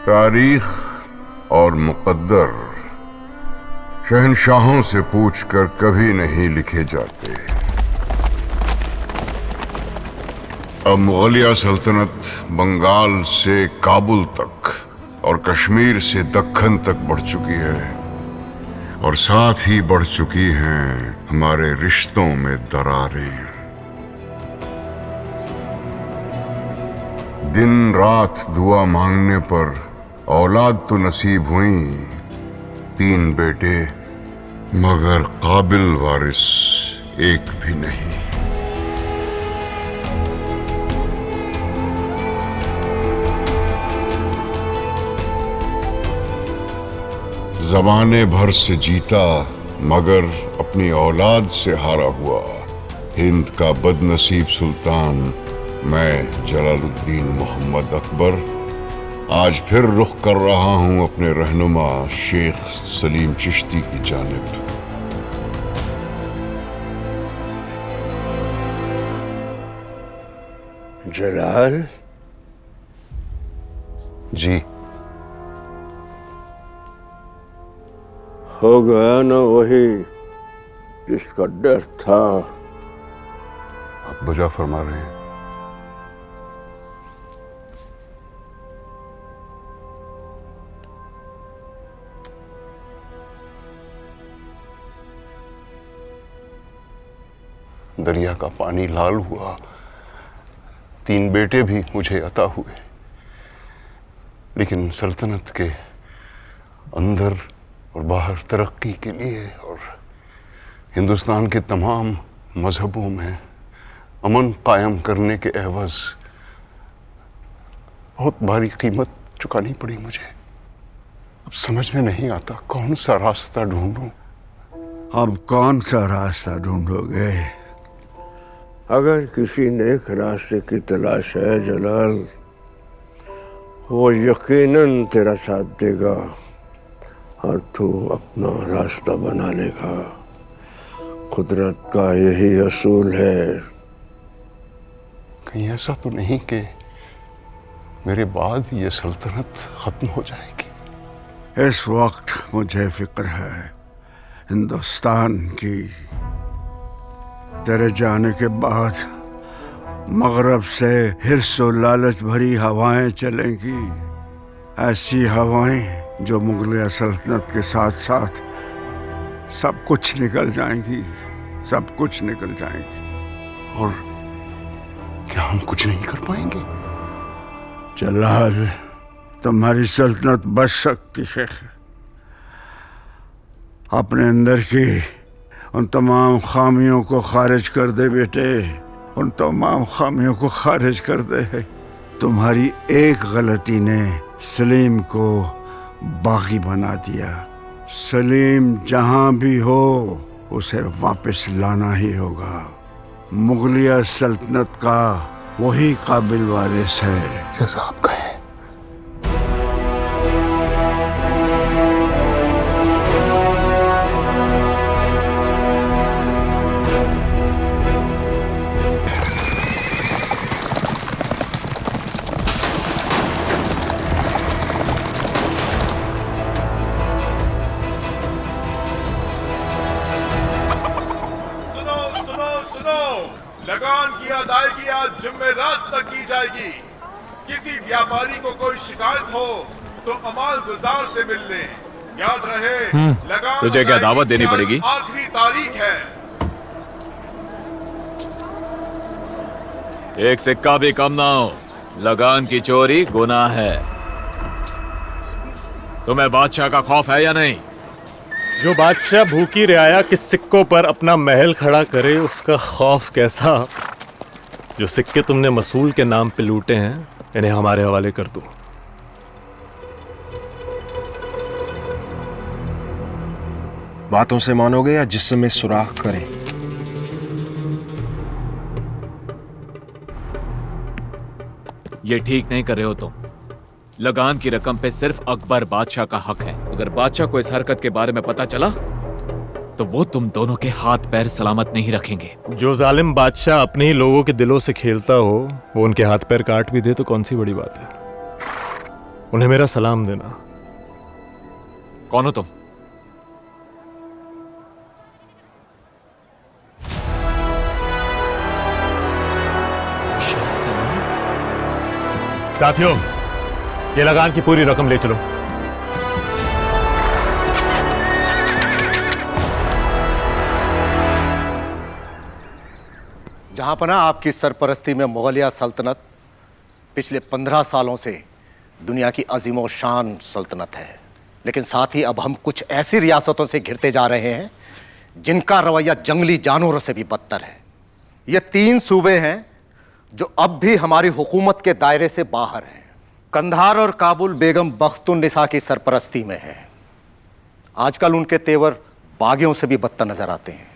तारीख और मुकद्दर शहंशाहों से पूछकर कभी नहीं लिखे जाते। अब मुगलिया सल्तनत बंगाल से काबुल तक और कश्मीर से दक्खन तक बढ़ चुकी है, और साथ ही बढ़ चुकी हैं हमारे रिश्तों में दरारें। दिन रात दुआ मांगने पर औलाद तो नसीब हुई, 3 बेटे, मगर काबिल वारिस एक भी नहीं। ज़माने भर से जीता मगर अपनी औलाद से हारा हुआ हिंद का बदनसीब सुल्तान मैं जलालुद्दीन मोहम्मद अकबर आज फिर रुख कर रहा हूं अपने रहनुमा शेख सलीम चिश्ती की जानिब। जलाल जी। हो गया ना वही जिसका डर था। आप वजह फरमा रहे हैं? दरिया का पानी लाल हुआ, 3 बेटे भी मुझे अता हुए, लेकिन सल्तनत के अंदर और बाहर तरक्की के लिए और हिंदुस्तान के तमाम मजहबों में अमन कायम करने के एवज बहुत भारी कीमत चुकानी पड़ी मुझे। अब समझ में नहीं आता कौन सा रास्ता ढूंढूं। अब कौन सा रास्ता ढूंढोगे? अगर किसी नेक रास्ते की तलाश है जलाल, वो यकीनन तेरा साथ देगा और तू अपना रास्ता बना लेगा। कुदरत का यही असूल है। कहीं ऐसा तो नहीं कि मेरे बाद ये सल्तनत खत्म हो जाएगी? इस वक्त मुझे फिक्र है हिंदुस्तान की। तेरे जाने के बाद मगरब से हिर्स और लालच भरी हवाएं चलेंगी, ऐसी हवाएं जो मुगलिया सल्तनत के साथ साथ सब कुछ निकल जाएंगी, सब कुछ निकल जाएंगी। और क्या हम कुछ नहीं कर पाएंगे? जलाल, तुम्हारी सल्तनत बच सकती है। अपने अंदर की उन तमाम खामियों को खारिज कर दे बेटे, उन तमाम खामियों को खारिज कर दे। तुम्हारी एक गलती ने सलीम को बागी बना दिया। सलीम जहां भी हो उसे वापस लाना ही होगा। मुगलिया सल्तनत का वही काबिल वारिस है। जैसा आप कहें। लगान की अदायगी आज जुम्मेरात तक की जाएगी। किसी व्यापारी को कोई शिकायत हो तो अमाल गुजार से मिल ले। याद रहे, लगान तुझे क्या दावत देनी पड़ेगी? आखिरी तारीख है। एक सिक्का भी कम ना हो। लगान की चोरी गुनाह है। तुम्हें बादशाह का खौफ है या नहीं? जो बादशाह भूखी रियाया के सिक्कों पर अपना महल खड़ा करे, उसका खौफ कैसा? जो सिक्के तुमने मसूल के नाम पे लूटे हैं, इन्हें हमारे हवाले कर दो। बातों से मानोगे या जिस्म सुराख करें? ये ठीक नहीं कर रहे हो तुम। लगान की रकम पे सिर्फ अकबर बादशाह का हक है। अगर बादशाह को इस हरकत के बारे में पता चला तो वो तुम दोनों के हाथ पैर सलामत नहीं रखेंगे। जो जालिम बादशाह अपने ही लोगों के दिलों से खेलता हो, वो उनके हाथ पैर काट भी दे तो कौन सी बड़ी बात है। उन्हें मेरा सलाम देना। कौन हो तुम? साथियों, ये लगान की पूरी रकम ले चलो। जहांपना, आपकी सरपरस्ती में मुगलिया सल्तनत पिछले 15 सालों से दुनिया की अजीम व शान सल्तनत है, लेकिन साथ ही अब हम कुछ ऐसी रियासतों से घिरते जा रहे हैं जिनका रवैया जंगली जानवरों से भी बदतर है। ये 3 सूबे हैं जो अब भी हमारी हुकूमत के दायरे से बाहर हैं। कंधार और काबुल बेगम बख्तुन्निसा की सरपरस्ती में है। आजकल उनके तेवर बागियों से भी बदतर नजर आते हैं।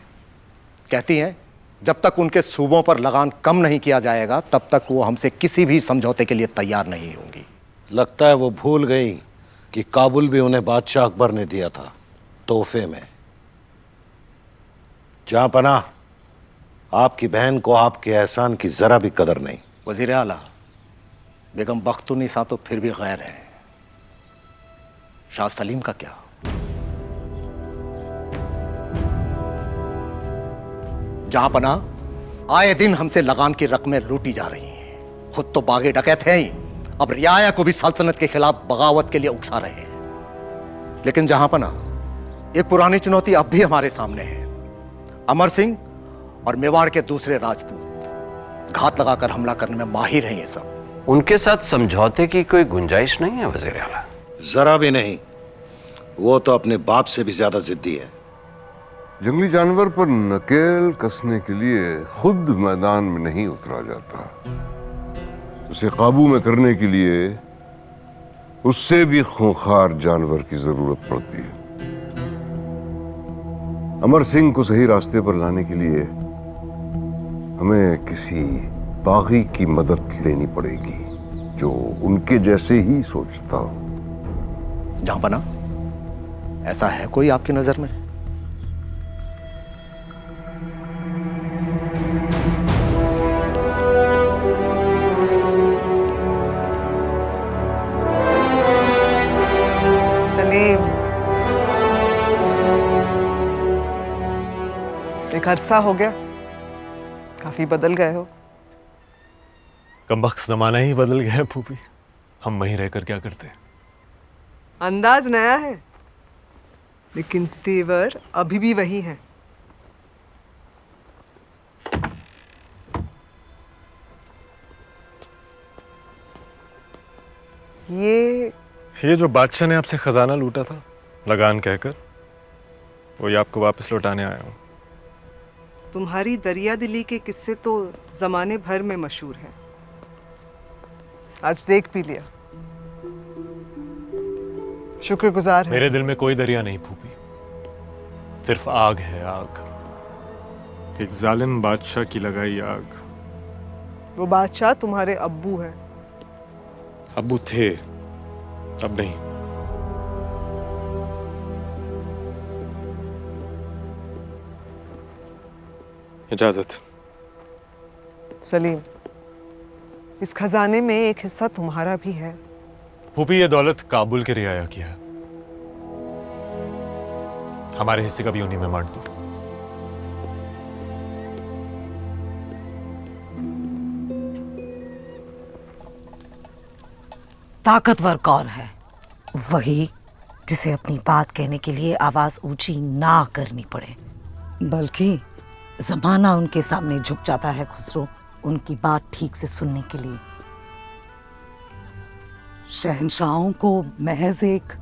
कहती हैं जब तक उनके सूबों पर लगान कम नहीं किया जाएगा तब तक वो हमसे किसी भी समझौते के लिए तैयार नहीं होंगी। लगता है वो भूल गई कि काबुल भी उन्हें बादशाह अकबर ने दिया था तोहफे में। जहां पनाह, आपकी बहन को आपके एहसान की जरा भी कदर नहीं। वजीर आला, बेगम बख्तुन्निसा तो फिर भी गैर है। शाह सलीम का क्या? जहां पना, आए दिन हमसे लगान की रकमें लूटी जा रही हैं। खुद तो बागे डकैत हैं ही, अब रियाया को भी सल्तनत के खिलाफ बगावत के लिए उकसा रहे हैं। लेकिन जहां पना, एक पुरानी चुनौती अब भी हमारे सामने है। अमर सिंह और मेवाड़ के दूसरे राजपूत घात लगाकर हमला करने में माहिर हैं। ये सब उनके साथ समझौते की कोई गुंजाइश नहीं है वजीर आला? जरा भी नहीं। वो तो अपने बाप से भी ज्यादा जिद्दी है। जंगली जानवर पर नकेल कसने के लिए खुद मैदान में नहीं उतरा जाता, उसे काबू में करने के लिए उससे भी खूंखार जानवर की जरूरत पड़ती है। अमर सिंह को सही रास्ते पर लाने के लिए हमें किसी बागी की मदद लेनी पड़ेगी जो उनके जैसे ही सोचता हो। जहां पना, ऐसा है कोई आपकी नजर में? सलीम, एक अरसा हो गया, काफी बदल गए हो। कमबख्त जमाना ही बदल गया है फूफी। हम वहीं रहकर क्या करते हैं? अंदाज नया है लेकिन तेवर अभी भी वही है। ये जो बादशाह ने आपसे खजाना लूटा था लगान कहकर, वही आपको वापस लौटाने आया हूं। तुम्हारी दरिया दिली के किस्से तो जमाने भर में मशहूर हैं। आज देख भी लिया, शुक्रगुजार है। मेरे दिल में कोई दरिया नहीं फूफी, सिर्फ आग है, आग। एक जालिम बादशाह की लगाई आग। वो बादशाह तुम्हारे अब्बू हैं। अब्बू थे, अब नहीं। इजाजत। सलीम, इस खजाने में एक हिस्सा तुम्हारा भी है। फूफी, ये दौलत काबुल के रियाया की है। हमारे हिस्से का भी उन्हीं में बांट दो। ताकतवर कौन है? वही जिसे अपनी बात कहने के लिए आवाज ऊंची ना करनी पड़े, बल्कि जमाना उनके सामने झुक जाता है खुसरो, उनकी बात ठीक से सुनने के लिए। शहंशाहों को महज एक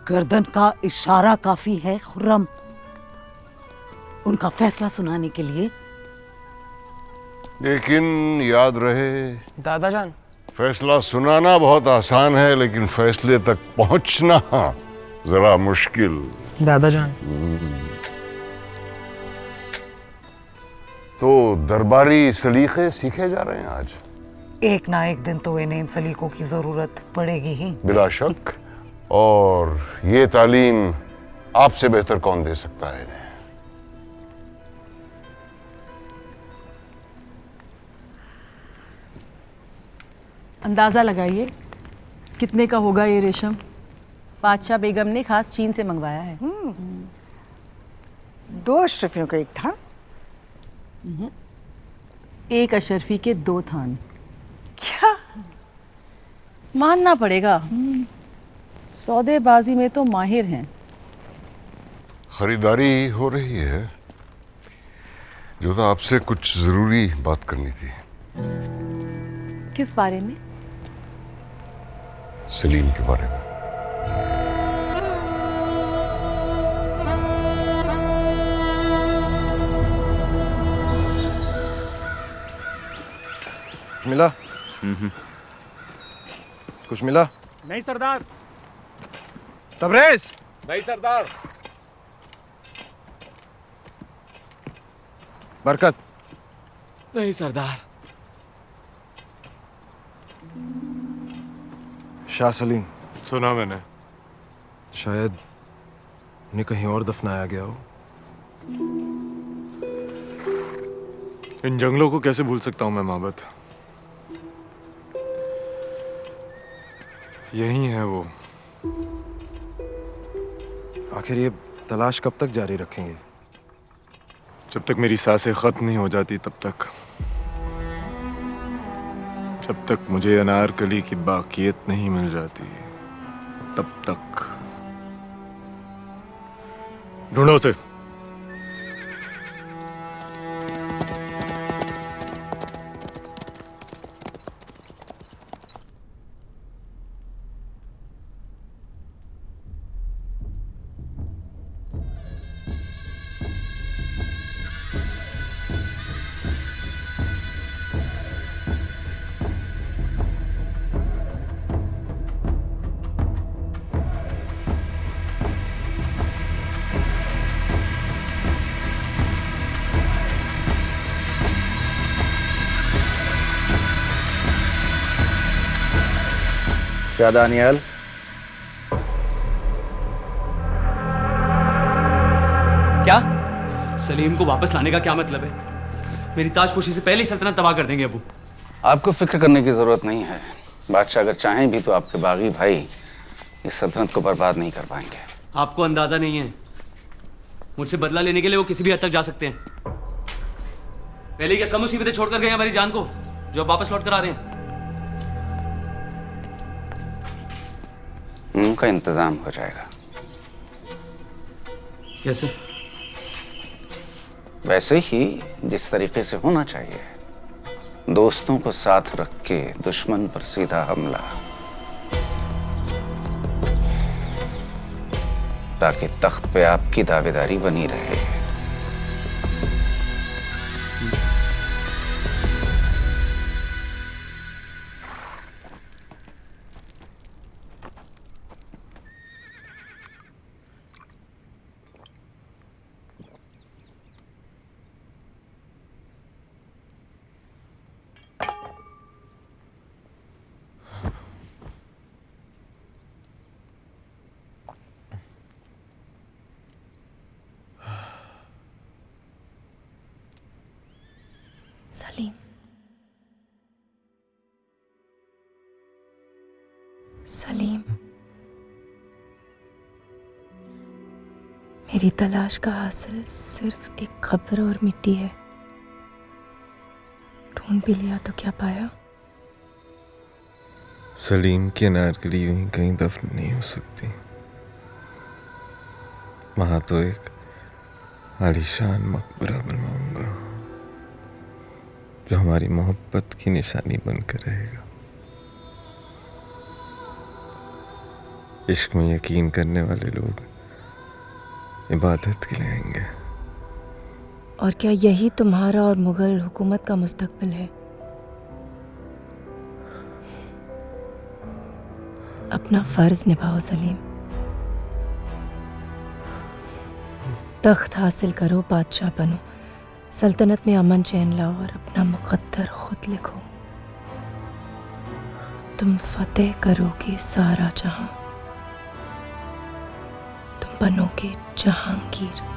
गर्दन का इशारा काफी है खुर्रम, उनका फैसला सुनाने के लिए। लेकिन याद रहे दादाजान, फैसला सुनाना बहुत आसान है, लेकिन फैसले तक पहुंचना जरा मुश्किल। दादाजान, तो दरबारी सलीके सीखे जा रहे हैं आज। एक ना एक दिन तो इन्हें इन सलीकों की जरूरत पड़ेगी ही। बिला शक, और ये तालीम आपसे बेहतर कौन दे सकता है इन्हें। अंदाजा लगाइए कितने का होगा ये रेशम? बादशाह बेगम ने खास चीन से मंगवाया है। 2 अशरफियों का एक था। एक अशरफी के 2 थान। क्या? मानना पड़ेगा, सौदेबाजी में तो माहिर हैं। खरीदारी हो रही है। जो तो आपसे कुछ जरूरी बात करनी थी। किस बारे में? सलीम के बारे में। कुछ मिला? कुछ मिला? नहीं सरदार। तबरेज! नहीं सरदार। बरकत! नहीं सरदार। शाह सलीम। सुना मैंने। शायद उन्हें कहीं और दफनाया गया हो। इन जंगलों को कैसे भूल सकता हूं मैं माबद। यही है वो। आखिर ये तलाश कब तक जारी रखेंगे? जब तक मेरी सांसें खत्म नहीं हो जाती तब तक। जब तक मुझे अनारकली की बाकियत नहीं मिल जाती तब तक। ढूंढो उसे। क्या दानियाल? क्या? सलीम को वापस लाने का क्या मतलब है? मेरी ताजपोशी से पहले ही सल्तनत तबाह कर देंगे अबू। आपको फिक्र करने की जरूरत नहीं है। बादशाह अगर चाहें भी तो आपके बागी भाई इस सल्तनत को बर्बाद नहीं कर पाएंगे। आपको अंदाजा नहीं है, मुझसे बदला लेने के लिए वो किसी भी हद तक जा सकते हैं। पहले क्या कम मुसीबतें छोड़कर गए हमारी जान को, जो अब वापस लौट कर आ रहे हैं। उनका इंतजाम हो जाएगा। कैसे? वैसे ही जिस तरीके से होना चाहिए। दोस्तों को साथ रख के दुश्मन पर सीधा हमला, ताकि तख्त पे आपकी दावेदारी बनी रहे। सलीम, सलीम, मेरी तलाश का हासिल सिर्फ एक खबर और मिट्टी है। ढूंढ भी लिया तो क्या पाया? सलीम की अनारकली यूं ही कहीं दफन नहीं हो सकती। वहां तो एक आलीशान मकबरा बनवाऊंगा जो हमारी मोहब्बत की निशानी बनकर रहेगा। इश्क में यकीन करने वाले लोग इबादत के लिए आएंगे। और क्या यही तुम्हारा और मुगल हुकूमत का मुस्तकबिल है? अपना फर्ज निभाओ सलीम। तख्त हासिल करो, बादशाह बनो, सल्तनत में अमन चैन लाओ और अपना मुकद्दर खुद लिखो। तुम फतेह करोगे सारा जहां, तुम बनोगे जहांगीर।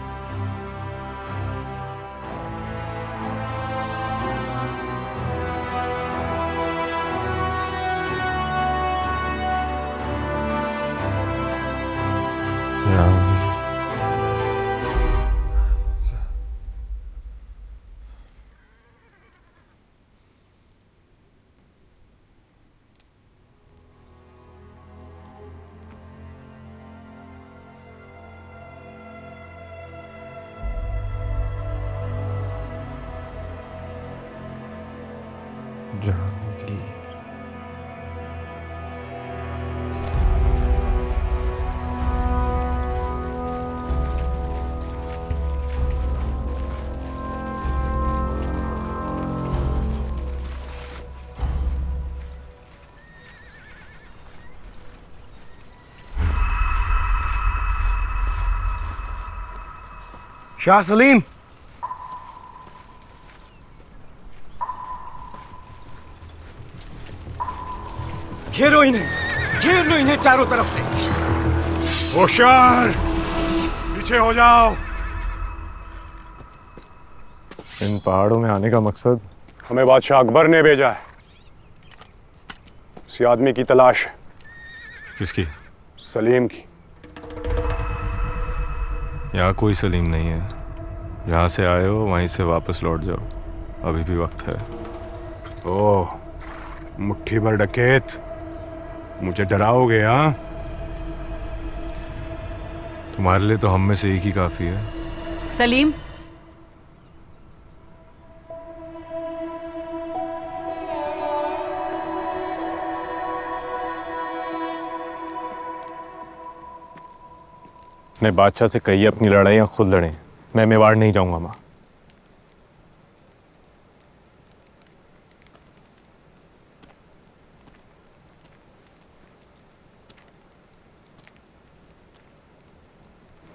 शाह सलीम, घेरो इन्हें, घेर लो इन्हें चारों तरफ से। होशियार, पीछे हो जाओ। इन पहाड़ों में आने का मकसद? हमें बादशाह अकबर ने भेजा है। उसी आदमी की तलाश है। किसकी? सलीम की। यहाँ कोई सलीम नहीं है। जहाँ से आए हो वहीं से वापस लौट जाओ, अभी भी वक्त है। ओह, मुट्ठी भर डकैत, मुझे डराओगे? हाँ, तुम्हारे लिए तो हम में से एक ही काफी है। सलीम, अपने बादशाह से कहिए अपनी लड़ाइयाँ खुद लड़ें। मैं मेवाड़ नहीं जाऊंगा माँ।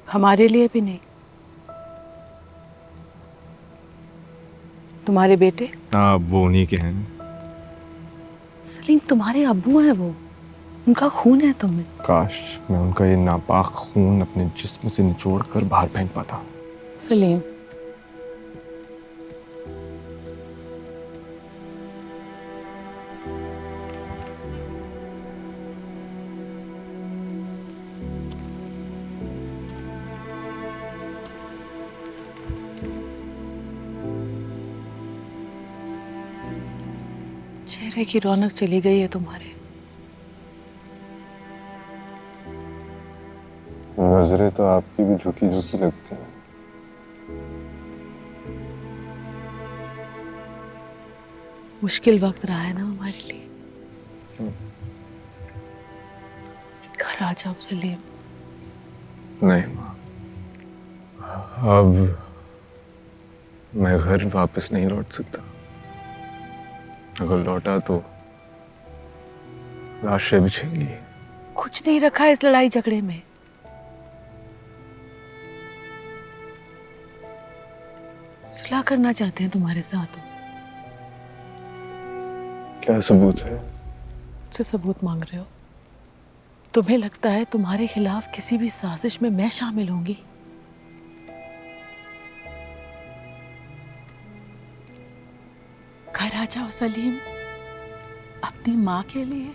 हमारे लिए भी नहीं। तुम्हारे बेटे? हाँ, वो उन्हीं के हैं। सलीम, तुम्हारे अब्बू हैं वो, उनका खून है तुम्हें। काश मैं उनका ये नापाक खून अपने जिस्म से निचोड़ कर बाहर फेंक पाता। सलीम, चेहरे की रौनक चली गई है तुम्हारे। नजरें तो आपकी भी झुकी झुकी लगती हैं। मुश्किल वक्त रहा है ना हमारे लिए। घर आ जाओ सलीम। नहीं माँ, अब मैं घर वापस नहीं लौट सकता। अगर लौटा तो लाशें बिछेंगी। कुछ नहीं रखा इस लड़ाई झगड़े में। सुलह करना चाहते हैं तुम्हारे साथ। क्या सबूत है? मुझसे सबूत मांग रहे हो? तुम्हें लगता है तुम्हारे खिलाफ किसी भी साजिश में मैं शामिल होंगी? घर आ जाओ सलीम, अपनी माँ के लिए।